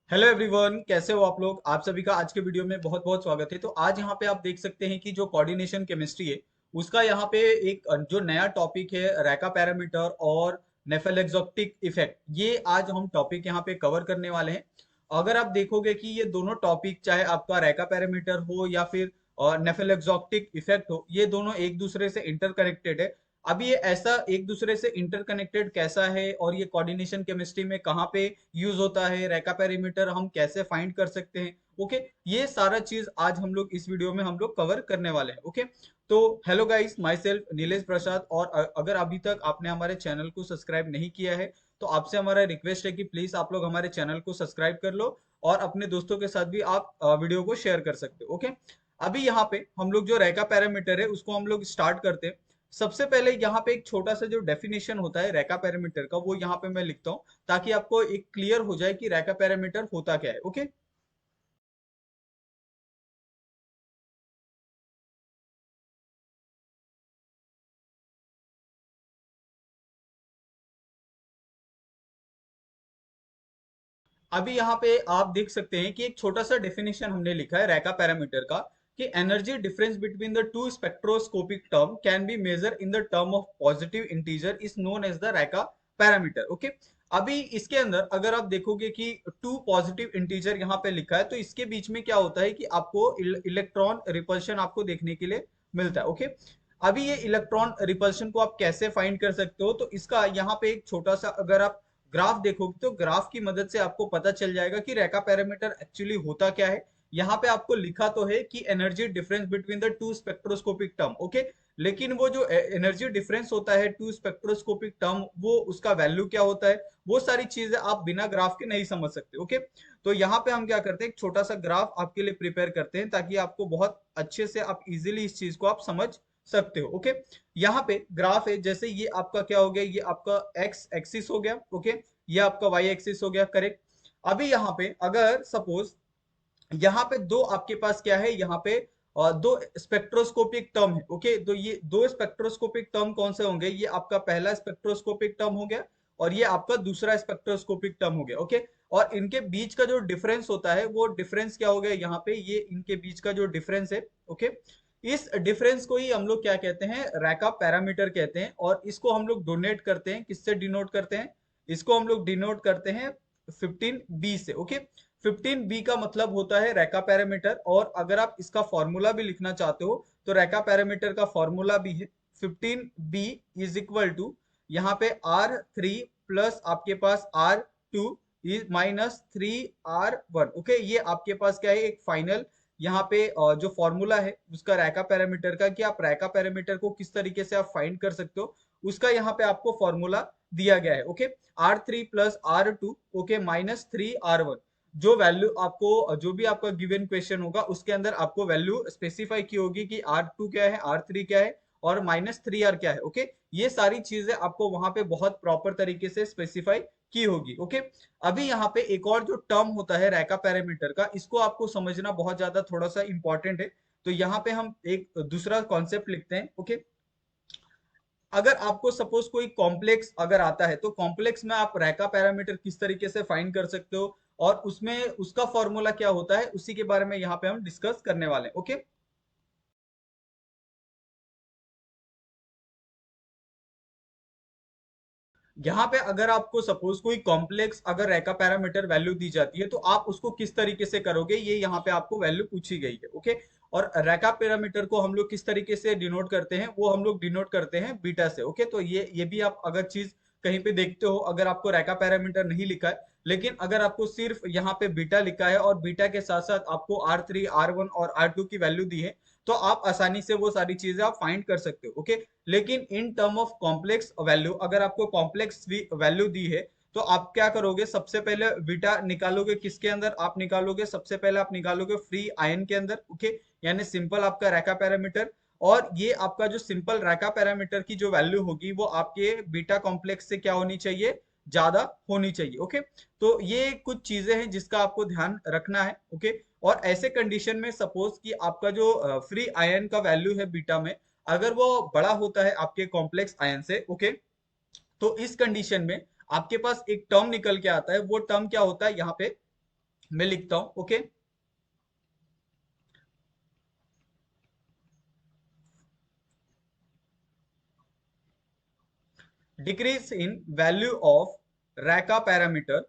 Hello everyone, कैसे हो आप लोग। आप सभी का आज के वीडियो में बहुत बहुत स्वागत है। तो आज यहाँ पे आप देख सकते हैं कि जो कोऑर्डिनेशन केमिस्ट्री है उसका यहाँ पे एक जो नया टॉपिक है रैका पैरामीटर और नेफेलेक्सोटिक इफेक्ट, ये आज हम टॉपिक यहाँ पे कवर करने वाले हैं। अगर आप देखोगे कि ये दोनों टॉपिक, चाहे आपका रैका पैरामीटर हो या फिर नेफेलेक्सोटिक इफेक्ट हो, ये दोनों एक दूसरे से इंटरकनेक्टेड है। अब ये ऐसा एक दूसरे से इंटरकनेक्टेड कैसा है और ये कोऑर्डिनेशन केमिस्ट्री में कहाँ पे यूज होता है, रेका पेरीमीटर हम कैसे फाइंड कर सकते हैं। ओके, ये सारा चीज आज हम लोग इस वीडियो में हम लोग कवर करने वाले हैं। ओके, तो hello guys, myself Nilesh Prasad. और अगर अभी तक आपने हमारे चैनल को सब्सक्राइब नहीं किया है तो आपसे हमारा रिक्वेस्ट है कि प्लीज आप लोग हमारे चैनल को सब्सक्राइब कर लो और अपने दोस्तों के साथ भी आप वीडियो को शेयर कर सकते हो। ओके, अभी यहाँ पे हम लोग जो रेका पैरामीटर है उसको हम लोग स्टार्ट करते हैं। सबसे पहले यहाँ पे एक छोटा सा जो डेफिनेशन होता है रैका पैरामीटर का, वो यहाँ पे मैं लिखता हूँ ताकि आपको एक क्लियर हो जाए कि रैका पैरामीटर होता क्या है। ओके, अभी यहाँ पे आप देख सकते हैं कि एक छोटा सा डेफिनेशन हमने लिखा है रैका पैरामीटर का कि energy difference between the two spectroscopic term can be measure in the term of positive integer is known as the Racah parameter. Okay, अभी इसके अंदर अगर आप देखोगे कि टू पॉजिटिव इंटीजर यहाँ पे लिखा है तो इसके बीच में क्या होता है कि आपको इलेक्ट्रॉन रिपल्शन आपको देखने के लिए मिलता है। ओके, अभी ये इलेक्ट्रॉन रिपल्शन को आप कैसे फाइंड कर सकते हो, तो इसका यहाँ पे एक छोटा सा अगर आप ग्राफ देखोगे तो ग्राफ की मदद से आपको पता चल जाएगा कि रैका पैरामीटर एक्चुअली होता क्या है। यहाँ पे आपको लिखा तो है कि energy difference between the two spectroscopic term. Okay, लेकिन वो जो एनर्जी डिफरेंस होता है टू स्पेक्ट्रोस्कोपिक टर्म, वो उसका वैल्यू क्या होता है, वो सारी चीजें आप बिना ग्राफ के नहीं समझ सकते। ओके, तो यहाँ पे हम क्या करते हैं, एक छोटा सा ग्राफ आपके लिए प्रिपेयर करते हैं ताकि आपको बहुत अच्छे से आप इजिली इस चीज को आप समझ सकते हो। ओके, यहाँ पे ग्राफ है, जैसे ये आपका क्या हो गया, ये आपका एक्स एक्सिस हो गया। ओके, ये आपका वाई एक्सिस हो गया, करेक्ट। अभी यहाँ पे अगर सपोज यहाँ पे दो आपके पास क्या है, यहाँ पे दो स्पेक्ट्रोस्कोपिक टर्म है। ओके, तो ये दो स्पेक्ट्रोस्कोपिक टर्म कौन से होंगे, ये आपका पहला स्पेक्ट्रोस्कोपिक टर्म हो गया और ये आपका दूसरा स्पेक्ट्रोस्कोपिक टर्म हो गया। ओके, और इनके बीच का जो डिफरेंस होता है वो डिफरेंस क्या हो गया, यहाँ पे ये इनके बीच का जो डिफरेंस है। ओके, इस डिफरेंस को ही हम लोग क्या कहते हैं, रैका पैरामीटर कहते हैं। और इसको हम लोग डोनेट करते हैं, किससे डिनोट करते हैं, इसको हम लोग डिनोट करते हैं 15b से। ओके, 15b का मतलब होता है रैका पैरामीटर। और अगर आप इसका फॉर्मूला भी लिखना चाहते हो तो रैका पैरामीटर का फॉर्मूला भी है 15b इज इक्वल टू यहाँ पे R3 प्लस आपके पास R2 is minus 3R1। Okay, ये आपके पास क्या है, एक फाइनल यहाँ पे जो फॉर्मूला है उसका रैका पैरामीटर का, कि आप रैका पैरामीटर को किस तरीके से आप फाइंड कर सकते हो, उसका यहाँ पे आपको फॉर्मूला दिया गया है। Okay, R3 plus R2 okay minus 3R1। जो वैल्यू आपको, जो भी आपका गिवन क्वेश्चन होगा उसके अंदर आपको वैल्यू स्पेसिफाई की होगी कि R2 क्या है, R3 क्या है और माइनस 3R क्या है। ओके, ये सारी चीजें आपको वहां पे बहुत प्रॉपर तरीके से स्पेसिफाई की होगी। ओके, अभी यहाँ पे एक और जो टर्म होता है रैका पैरामीटर का, इसको आपको समझना बहुत ज्यादा थोड़ा सा इंपॉर्टेंट है। तो यहाँ पे हम एक दूसरा कॉन्सेप्ट लिखते हैं। ओके, अगर आपको सपोज कोई कॉम्प्लेक्स अगर आता है तो कॉम्प्लेक्स में आप रैका पैरामीटर किस तरीके से फाइंड कर सकते हो और उसमें उसका फॉर्मूला क्या होता है, उसी के बारे में यहाँ पे हम डिस्कस करने वाले हैं। ओके, यहाँ पे अगर आपको सपोज कोई कॉम्प्लेक्स अगर रैका पैरामीटर वैल्यू दी जाती है तो आप उसको किस तरीके से करोगे, ये यहाँ पे आपको वैल्यू पूछी गई है। ओके, और रैका पैरामीटर को हम लोग किस तरीके से डिनोट करते हैं, वो हम लोग डिनोट करते हैं बीटा से। ओके, तो ये भी आप अगर चीज कहीं पे देखते हो, अगर आपको रैका पैरामीटर नहीं लिखा है लेकिन अगर आपको सिर्फ यहाँ पे बीटा लिखा है और बीटा के साथ साथ आपको R3 R1 और R2 की वैल्यू दी है, तो आप आसानी से वो सारी चीजें आप फाइंड कर सकते हो। ओके, लेकिन in term of complex value, अगर आपको कॉम्प्लेक्स वैल्यू दी है तो आप क्या करोगे, सबसे पहले बीटा निकालोगे, किसके अंदर आप निकालोगे, सबसे पहले आप निकालोगे फ्री आयन के अंदर। ओके, यानी सिंपल आपका रैका पैरामीटर। और ये आपका जो सिंपल रैका पैरामीटर की जो वैल्यू होगी वो आपके बीटा कॉम्प्लेक्स से क्या होनी चाहिए, ज्यादा होनी चाहिए। ओके, तो ये कुछ चीजें हैं जिसका आपको ध्यान रखना है। ओके, और ऐसे कंडीशन में सपोज कि आपका जो फ्री आयन का वैल्यू है बीटा में, अगर वो बड़ा होता है आपके कॉम्प्लेक्स आयन से, ओके, तो इस कंडीशन में आपके पास एक टर्म निकल के आता है। वो टर्म क्या होता है, यहाँ पे मैं लिखता हूं, okay. Decrease in value of Racah parameter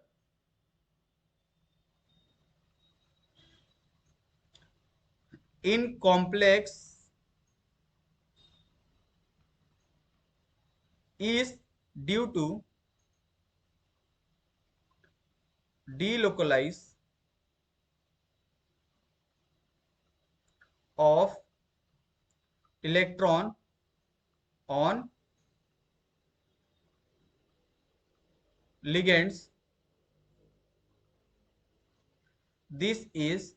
in complex is due to delocalize of electron on ligands. This is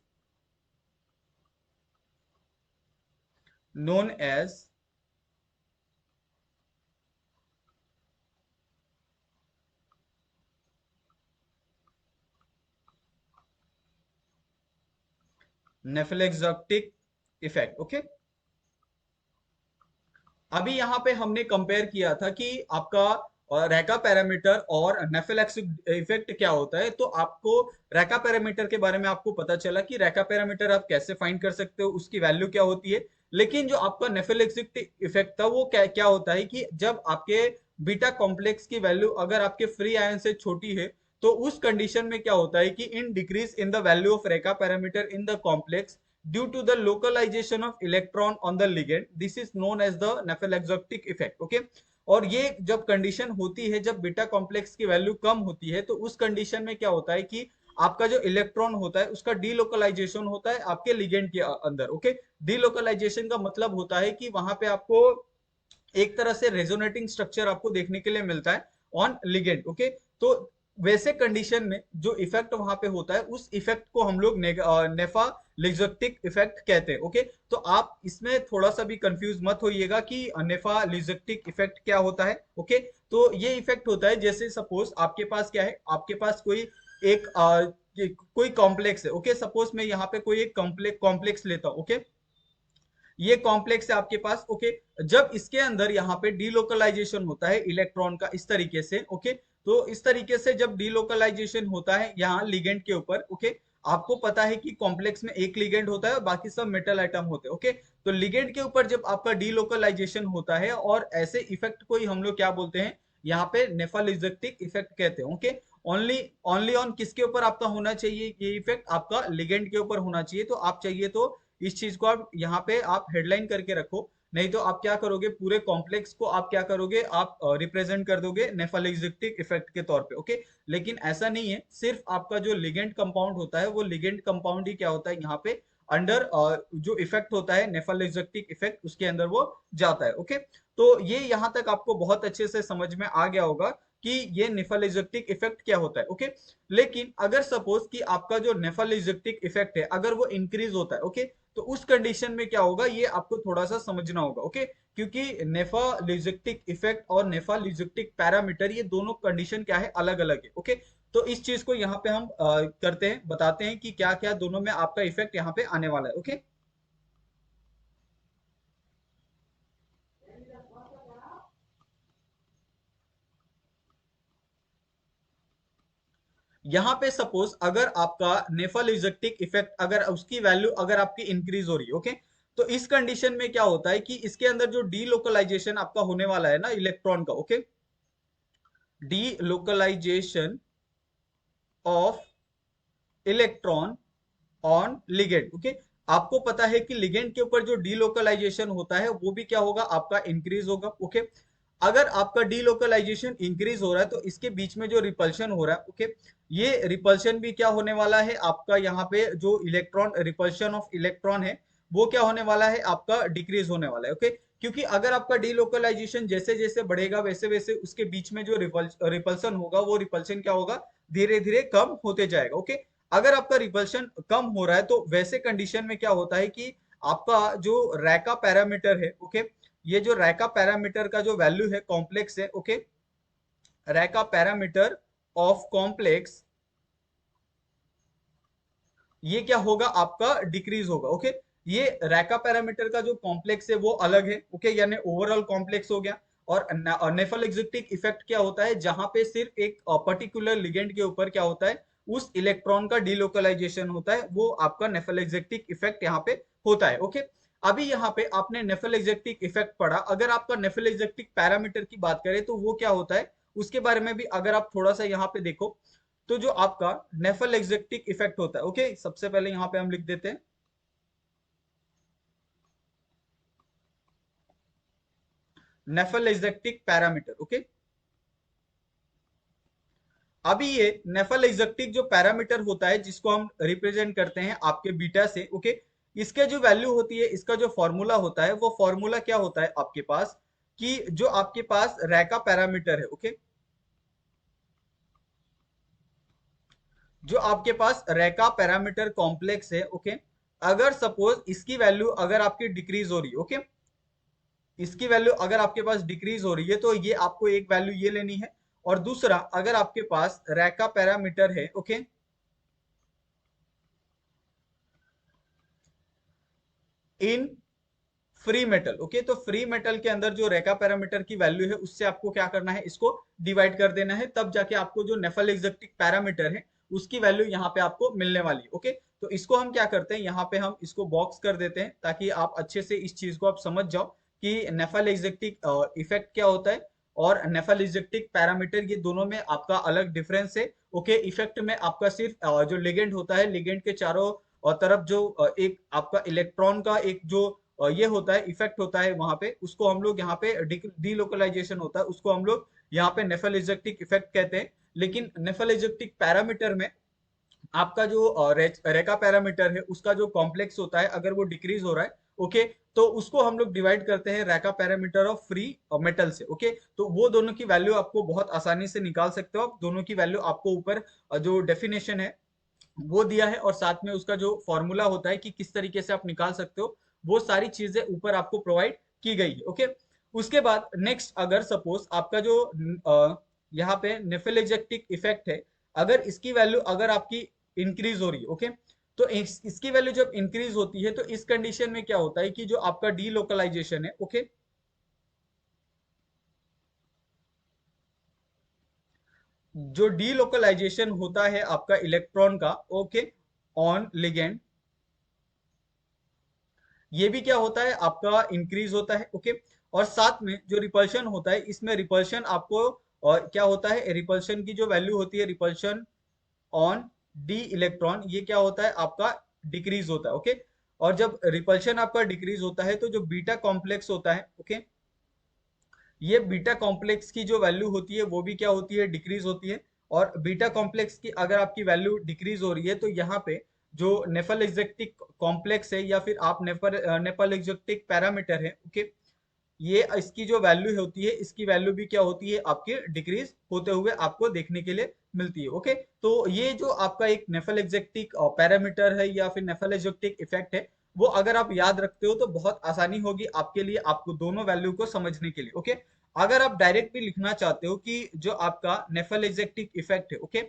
known as nephelauxetic effect, okay. अभी यहाँ पे हमने कंपेयर किया था कि आपका रैका पैरामीटर और नेफेलेक्सिक इफेक्ट क्या होता है, तो आपको रैका पैरामीटर के बारे में आपको पता चला कि रैका पैरामीटर आप कैसे फाइंड कर सकते हो, उसकी वैल्यू क्या होती है। लेकिन जो आपका नेफेलेक्सिक इफेक्ट था वो क्या क्या होता है कि जब आपके बीटा कॉम्प्लेक्स की वैल्यू अगर आपके फ्री आयन से छोटी है, तो उस कंडीशन में क्या होता है कि इन decrease in the value of Racah parameter in the complex due to the localization of electron on the ligand, this is known as the nephelauxetic effect, okay. और ये जब कंडीशन होती है, जब बीटा कॉम्प्लेक्स की वैल्यू कम होती है, तो उस कंडीशन में क्या होता है कि आपका जो इलेक्ट्रॉन होता है उसका डीलोकलाइजेशन होता है आपके लिगेंड के अंदर, ओके। डीलोकलाइजेशन का मतलब होता है कि वहां पे आपको एक तरह से रेजोनेटिंग स्ट्रक्चर आपको देखने के लिए मिलता है ऑन लिगेंड, ओके। तो वैसे कंडीशन में जो इफेक्ट वहां पे होता है, उस इफेक्ट को हम लोग नेफा लिजोक्टिक इफेक्ट कहते हैं, ओके। तो आप इसमें थोड़ा सा भी कंफ्यूज मत होइएगा कि नेफा लिजोक्टिक इफेक्ट क्या होता है, ओके। तो ये इफेक्ट होता है जैसे सपोज आपके पास क्या है, आपके पास कोई एक कोई कॉम्प्लेक्स है, ओके। सपोज मैं यहाँ पे कोई एक कॉम्प्लेक्स लेता हूँ, ओके। ये कॉम्प्लेक्स है आपके पास, ओके। जब इसके अंदर यहाँ पे डीलोकलाइजेशन होता है इलेक्ट्रॉन का इस तरीके से, ओके। तो इस तरीके से जब डीलोकलाइजेशन होता है यहाँ लिगेंड के ऊपर, ओके। आपको पता है कि कॉम्प्लेक्स में एक लिगेंड होता है और बाकी सब मेटल आइटम होते हैं, ओके। तो लिगेंड के ऊपर जब आपका डीलोकलाइजेशन होता है, और ऐसे इफेक्ट को ही हम लोग क्या बोलते हैं, यहाँ पे नेफालिजेक्टिक इफेक्ट कहते हैं, ओके। ओनली ओनली ऑन किसके ऊपर आपका होना चाहिए ये इफेक्ट, आपका लिगेंड के ऊपर होना चाहिए। तो आप चाहिए तो इस चीज को आप यहाँ पे आप हेडलाइन करके रखो, नहीं तो आप क्या करोगे, पूरे कॉम्प्लेक्स को आप क्या करोगे, आप रिप्रेजेंट कर दोगे नेफालिजेक्टिक इफेक्ट के तौर पे, ओके। लेकिन ऐसा नहीं है, सिर्फ आपका जो लिगेंड कंपाउंड होता है वो लिगेंड कंपाउंड ही क्या होता है यहाँ पे अंडर जो इफेक्ट होता है नेफालिजेक्टिक इफेक्ट, उसके अंदर वो जाता है, ओके। तो ये यहाँ तक आपको बहुत अच्छे से समझ में आ गया होगा कि ये नेफालिजेक्टिक इफेक्ट क्या होता है, ओके। लेकिन अगर सपोज कि आपका जो नेफालिजेक्टिक इफेक्ट है अगर वो इंक्रीज होता है, ओके, तो उस कंडीशन में क्या होगा ये आपको थोड़ा सा समझना होगा, ओके। क्योंकि नेफालिजेक्टिक इफेक्ट और नेफालिजेक्टिक पैरामीटर ये दोनों कंडीशन क्या है, अलग अलग है, ओके। तो इस चीज को यहाँ पे हम करते हैं, बताते हैं कि क्या क्या दोनों में आपका इफेक्ट यहाँ पे आने वाला है, ओके। यहाँ पे सपोज अगर आपका नेफालिजेक्टिक इफेक्ट अगर उसकी वैल्यू अगर आपकी इंक्रीज हो रही है, ओके, तो इस कंडीशन में क्या होता है कि इसके अंदर जो डीलोकलाइजेशन आपका होने वाला है ना इलेक्ट्रॉन का, okay, delocalisation of electron on ligand, okay. आपको पता है कि लिगेंड के ऊपर जो डीलोकलाइजेशन होता है वो भी क्या होगा, आपका इंक्रीज होगा, ओके। अगर आपका डीलोकलाइजेशन इंक्रीज हो रहा है तो इसके बीच में जो रिपल्शन हो रहा है, ओके, ये रिपल्शन भी क्या होने वाला है आपका, यहाँ पे जो इलेक्ट्रॉन रिपल्शन ऑफ इलेक्ट्रॉन है वो क्या होने वाला है, आपका डिक्रीज होने वाला है, ओके। क्योंकि अगर आपका डीलोकलाइजेशन जैसे जैसे बढ़ेगा वैसे वैसे उसके बीच में जो रिपल्सन होगा वो रिपल्शन क्या होगा, धीरे धीरे कम होते जाएगा, ओके। अगर आपका रिपल्शन कम हो रहा है तो वैसे कंडीशन में क्या होता है कि आपका जो रैका पैरामीटर है, ओके, ये जो रैका पैरामीटर का जो वैल्यू है कॉम्प्लेक्स है, okay, Raika parameter of complex ये क्या होगा, आपका डिक्रीज होगा, ओके। ये रैका पैरामीटर का जो कॉम्प्लेक्स है वो अलग है, ओके, यानी ओवरऑल कॉम्प्लेक्स हो गया। और नेफेलेक्सिटिक इफेक्ट क्या होता है, जहां पे सिर्फ एक पर्टिकुलर लिगेंड के ऊपर क्या होता है, उस इलेक्ट्रॉन का डीलोकलाइजेशन होता है, वो आपका नेफेलेक्जेटिक इफेक्ट यहाँ पे होता है। ओके, अभी यहाँ पे आपने नेफेलेक्जेटिक इफेक्ट पढ़ा, अगर आपका नेफेलेक्जेटिक पैरामीटर की बात करें तो वो क्या होता है, उसके बारे में भी अगर आप थोड़ा सा यहाँ पे देखो, तो जो आपका नेफेलेक्जेटिक इफेक्ट होता है, ओके, सबसे पहले यहाँ पे हम लिख देते हैं नेफेलेक्जेटिक पैरामीटर। ओके, अभी ये नेफेलेक्जेटिक जो पैरामीटर होता है जिसको हम रिप्रेजेंट करते हैं आपके बीटा से, ओके, इसके जो वैल्यू होती है, इसका जो फॉर्मूला होता है, वो फॉर्मूला क्या होता है आपके पास, कि जो आपके पास रैका पैरामीटर है, ओके, जो आपके पास रैका पैरामीटर कॉम्प्लेक्स है, ओके, अगर सपोज इसकी वैल्यू अगर आपकी डिक्रीज हो रही है, ओके, इसकी वैल्यू अगर आपके पास डिक्रीज हो रही है, तो ये आपको एक वैल्यू ये लेनी है, और दूसरा अगर आपके पास रैका पैरामीटर है, okay, in free metal, okay, तो फ्री मेटल के अंदर जो रेका पैरामीटर की वैल्यू है उससे आपको क्या करना है, इसको डिवाइड कर देना है, तब जाके आपको जो नेफेलेक्जेटिक पैरामीटर है उसकी वैल्यू यहाँ पे आपको मिलने वाली है। ओके, तो इसको हम क्या करते हैं, यहाँ पे हम इसको बॉक्स कर देते हैं ताकि आप अच्छे से इस चीज को आप समझ जाओ कि नेफेलेक्जेटिक इफेक्ट क्या होता है और नेफेलेक्जेटिक पैरामीटर, ये दोनों में आपका अलग डिफरेंस है। ओके, इफेक्ट में आपका सिर्फ जो लिगेंड होता है, लिगेंड के चारों तरफ जो एक आपका इलेक्ट्रॉन का एक जो ये होता है, इफेक्ट होता है वहां पे, उसको हम लोग यहाँ पे डीलोकलाइजेशन होता है, उसको हम लोग यहाँ पे नेफेलेक्जेटिक इफेक्ट कहते हैं। लेकिन नेफेलेक्जेटिक पैरामीटर में आपका जो रेका पैरामीटर है उसका जो कॉम्प्लेक्स होता है, अगर वो डिक्रीज हो रहा है, ओके, तो उसको हम लोग डिवाइड करते हैं रेका पैरामीटर ऑफ फ्री मेटल से। ओके, तो वो दोनों की वैल्यू आपको बहुत आसानी से निकाल सकते हो आप, दोनों की वैल्यू आपको ऊपर जो डेफिनेशन है वो दिया है, और साथ में उसका जो फॉर्मूला होता है कि किस तरीके से आप निकाल सकते हो, वो सारी चीजें ऊपर आपको प्रोवाइड की गई है। ओके, उसके बाद नेक्स्ट अगर सपोज आपका जो यहाँ पे नेफेलेक्जेटिक इफेक्ट है, अगर इसकी वैल्यू अगर आपकी इंक्रीज हो रही है, ओके, तो इसकी वैल्यू जब इंक्रीज होती है तो इस कंडीशन में क्या होता है कि जो आपका डीलोकलाइजेशन है, ओके, जो डीलोकलाइजेशन होता है आपका इलेक्ट्रॉन का, ओके, ऑन लिगेंड, ये भी क्या होता है आपका इंक्रीज होता है। ओके, और साथ में जो रिपल्शन होता है, इसमें रिपल्शन आपको और क्या होता है, रिपल्शन की जो वैल्यू होती है, रिपल्शन ऑन डी इलेक्ट्रॉन, ये क्या होता है आपका डिक्रीज होता है। ओके, और जब रिपल्शन आपका डिक्रीज होता है तो जो बीटा कॉम्प्लेक्स होता है, ओके, ये बीटा कॉम्प्लेक्स की जो वैल्यू होती है वो भी क्या होती है, डिक्रीज होती है। और बीटा कॉम्प्लेक्स की अगर आपकी वैल्यू डिक्रीज हो रही है तो यहाँ पे जो नेफेलेक्जेटिक कॉम्प्लेक्स है या फिर आप नेफेलेक्जेटिक पैरामीटर है, ओके, ये इसकी जो वैल्यू होती है, इसकी वैल्यू भी क्या होती है आपकी डिक्रीज होते हुए आपको देखने के लिए मिलती है। ओके, तो ये जो आपका एक नेफेलेक्जेटिक पैरामीटर है या फिर नेफेलेक्जेटिक इफेक्ट है, वो अगर आप याद रखते हो तो बहुत आसानी होगी आपके लिए, आपको दोनों वैल्यू को समझने के लिए। ओके, अगर आप डायरेक्ट भी लिखना चाहते हो कि जो आपका नेफेलेक्जेटिक इफेक्ट है, ओके,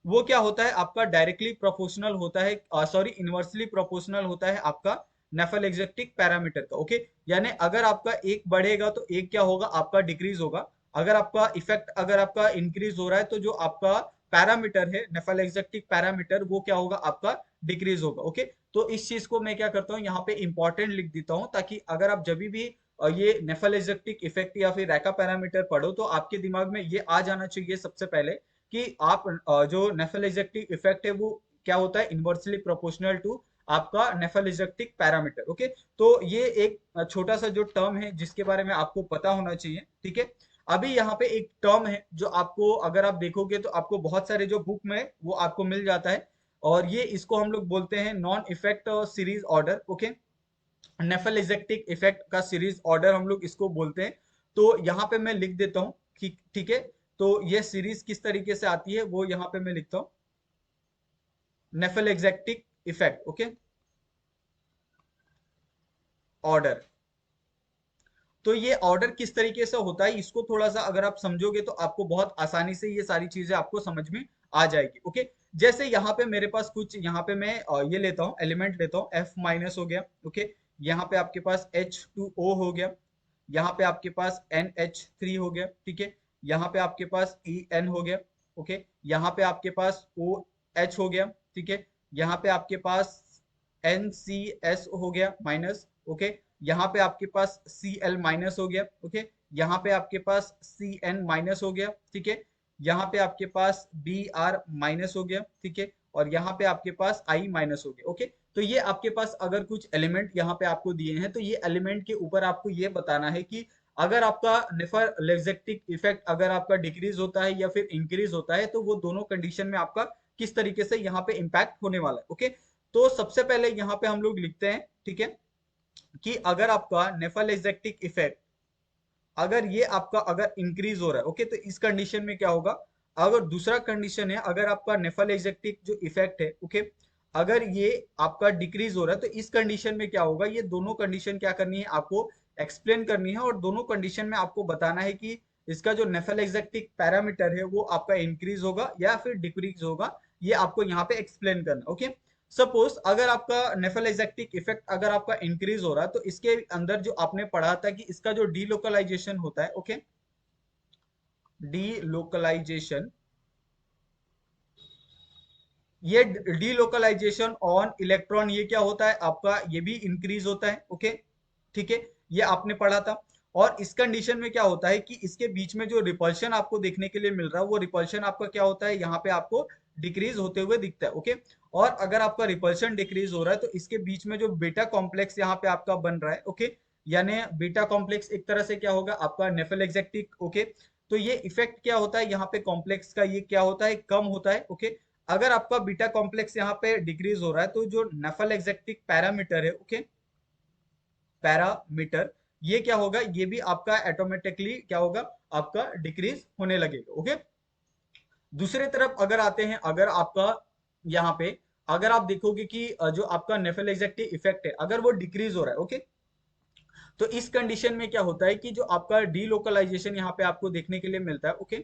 वो क्या होता है आपका डायरेक्टली प्रोपोर्शनल होता है, सॉरी, इनवर्सली प्रोपोर्शनल होता है आपका नेफेलेक्जेटिक पैरामीटर का। ओके, यानी अगर आपका एक बढ़ेगा तो एक क्या होगा, आपका डिक्रीज होगा। अगर आपका इफेक्ट अगर आपका इंक्रीज हो रहा है तो जो आपका पैरामीटर है, नेफेलेक्जेटिक पैरामीटर, वो क्या होगा, आपका डिक्रीज होगा। ओके, तो इस चीज को मैं क्या करता हूँ, यहाँ पे इंपॉर्टेंट लिख देता हूँ, ताकि अगर आप जब भी ये नेफेलेक्जेटिक इफेक्ट या फिर रैका पैरामीटर पढ़ो तो आपके दिमाग में ये आ जाना चाहिए सबसे पहले कि आप जो नेफेलेक्जेटिक इफेक्ट है वो क्या होता है, इनवर्सली प्रोपोर्शनल टू आपका नेफेलेक्जेटिक पैरामीटर। ओके, तो ये एक छोटा सा जो टर्म है जिसके बारे में आपको पता होना चाहिए। ठीक है, अभी यहाँ पे एक टर्म है जो आपको अगर आप देखोगे तो आपको बहुत सारे जो बुक में वो आपको मिल जाता है, और ये इसको हम लोग बोलते हैं non effect series order. Okay, nephelauxetic effect का सीरीज ऑर्डर हम लोग इसको बोलते हैं। तो यहाँ पे मैं लिख देता हूँ, ठीक है, तो ये सीरीज किस तरीके से आती है वो यहाँ पे मैं लिखता हूँ, नेफेलेक्जेटिक इफेक्ट, ओके, ऑर्डर। तो ये ऑर्डर किस तरीके से होता है, इसको थोड़ा सा अगर आप समझोगे तो आपको बहुत आसानी से ये सारी चीजें आपको समझ में आ जाएगी। ओके, जैसे यहाँ पे मेरे पास कुछ, यहाँ पे मैं ये लेता हूँ, एलिमेंट लेता हूँ, F माइनस हो गया। ओके, यहाँ पे आपके पास H2O हो गया, यहाँ पे आपके पास NH3 हो गया। ठीक है, यहाँ पे आपके पास EN हो गया। ओके, यहाँ पे आपके पास H हो गया, ठीक है। यहाँ पे आपके पास NCS हो गया माइनस, ओके। यहाँ पे आपके पास Cl माइनस हो गया, ओके। यहाँ पे आपके पास Cn माइनस हो गया, ठीक है। यहाँ पे आपके पास Br माइनस हो गया, ठीक है। और यहाँ पे आपके पास I माइनस हो गया, ओके। तो ये आपके पास अगर कुछ एलिमेंट यहाँ पे आपको दिए हैं, तो ये एलिमेंट के ऊपर आपको ये बताना है कि अगर आपका नेफर इफेक्ट अगर आपका डिक्रीज होता है या फिर इंक्रीज होता है, तो वो दोनों कंडीशन में आपका किस तरीके से यहाँ पे इम्पैक्ट होने वाला है, ओके। तो सबसे पहले यहाँ पे हम लोग लिखते हैं, ठीक है, कि अगर आपका नेफेलेक्जेटिक इफेक्ट अगर ये आपका अगर इंक्रीज हो रहा है, ओके, तो इस कंडीशन में क्या होगा। अगर दूसरा कंडीशन है, अगर आपका नेफेलेक्जेटिक जो इफेक्ट है, ओके, अगर ये आपका डिक्रीज हो रहा है, तो इस कंडीशन में क्या होगा, ये दोनों कंडीशन क्या करनी है आपको एक्सप्लेन करनी है, और दोनों कंडीशन में आपको बताना है कि इसका जो नेफेलेक्जेटिक पैरामीटर है वो आपका इंक्रीज होगा या फिर डिक्रीज होगा, ये आपको यहाँ पे एक्सप्लेन करना, ओके। सपोज अगर आपका नेफेलेक्जेटिक इफेक्ट अगर आपका इंक्रीज हो रहा है, तो इसके अंदर जो आपने पढ़ा था कि इसका जो डीलोकलाइजेशन होता है, ओके, डीलोकलाइजेशन, ये डीलोकलाइजेशन ऑन इलेक्ट्रॉन ये क्या होता है आपका, ये भी इंक्रीज होता है, ओके, ठीक है। ये आपने पढ़ा था। और इस कंडीशन में क्या होता है कि इसके बीच में जो रिपल्शन आपको देखने के लिए मिल रहा है, वो रिपल्शन आपका क्या होता है, यहाँ पे आपको डिक्रीज होते हुए दिखता है, ओके। और अगर आपका रिपल्शन डिक्रीज हो रहा है, तो इसके बीच में जो बीटा कॉम्प्लेक्स यहाँ पे आपका बन रहा है, ओके, यानी बीटा कॉम्प्लेक्स एक तरह से क्या होगा आपका नेफेलेक्जेटिक, ओके। तो ये इफेक्ट क्या होता है यहाँ पे कॉम्प्लेक्स का, ये क्या होता है कम होता है, ओके। अगर आपका बीटा कॉम्प्लेक्स यहाँ पे डिक्रीज हो रहा है, तो जो नेफेलेक्जेटिक पैरामीटर है, ओके, पैरामीटर, ये क्या होगा, ये भी आपका ऑटोमेटिकली क्या होगा आपका डिक्रीज होने लगेगा, ओके। दूसरी तरफ अगर आते हैं, अगर आपका यहाँ पे अगर आप देखोगे कि जो आपका नेफेलेक्जेटिक इफेक्ट है अगर वो डिक्रीज हो रहा है, ओके, तो इस कंडीशन में क्या होता है कि जो आपका डीलोकलाइजेशन यहाँ पे आपको देखने के लिए मिलता है, ओके,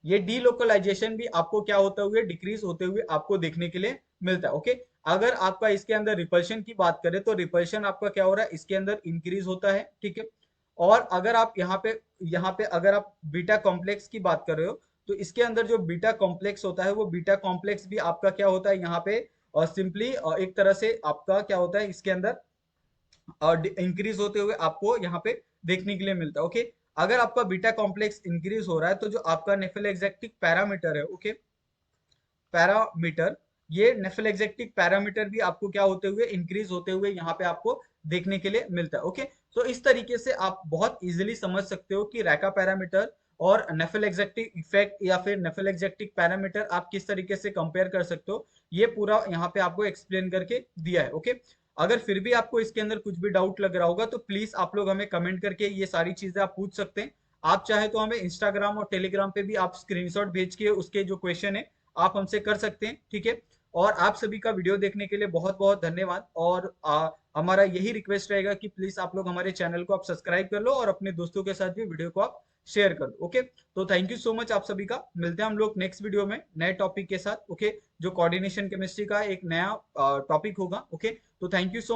ये डीलोकलाइजेशन भी आपको क्या होते हुए डिक्रीज होते हुए आपको देखने के लिए मिलता है, ओके। अगर आपका इसके अंदर रिपल्शन की बात करें, तो रिपल्शन आपका क्या हो रहा है इसके अंदर इंक्रीज होता है, ठीक है। और अगर आप यहाँ पे अगर आप बीटा कॉम्प्लेक्स की बात कर रहे हो, तो इसके अंदर जो बीटा कॉम्प्लेक्स होता है, वो बीटा कॉम्प्लेक्स भी आपका क्या होता है यहाँ पे और सिंपली एक तरह से आपका क्या होता है इसके अंदर इंक्रीज होते हुए आपको यहाँ पे देखने के लिए मिलता है, ओके। अगर आपका बीटा कॉम्प्लेक्स इंक्रीज हो रहा है, तो जो आपका नेफेलेक्जेटिक पैरामीटर है, ओके, पैरामीटर, ये नेफेलेक्जेटिक पैरामीटर भी आपको क्या होते हुए इंक्रीज होते हुए यहाँ पे आपको देखने के लिए मिलता है, ओके। तो इस तरीके से आप बहुत इजीली समझ सकते हो कि रैका पैरामीटर और नेफेलेक्जेटिक इफेक्ट या फिर नेफेलेक्जेटिक पैरामीटर आप किस तरीके से कंपेयर कर सकते हो, ये पूरा यहाँ पे आपको एक्सप्लेन करके दिया है, ओके। अगर फिर भी आपको इसके अंदर कुछ भी डाउट लग रहा होगा, तो प्लीज आप लोग हमें कमेंट करके ये सारी चीजें आप पूछ सकते हैं। आप चाहे तो हमें इंस्टाग्राम और टेलीग्राम पे भी आप स्क्रीनशॉट भेज के उसके जो क्वेश्चन है आप हमसे कर सकते हैं, ठीक है। और आप सभी का वीडियो देखने के लिए बहुत बहुत धन्यवाद, और हमारा यही रिक्वेस्ट रहेगा कि प्लीज आप लोग हमारे चैनल को आप सब्सक्राइब कर लो और अपने दोस्तों के साथ भी वीडियो को आप शेयर कर दो, ओके। तो थैंक यू सो मच आप सभी का, मिलते हैं हम लोग नेक्स्ट वीडियो में नए टॉपिक के साथ, ओके, जो कोऑर्डिनेशन केमिस्ट्री का एक नया टॉपिक होगा, ओके। तो थैंक यू सो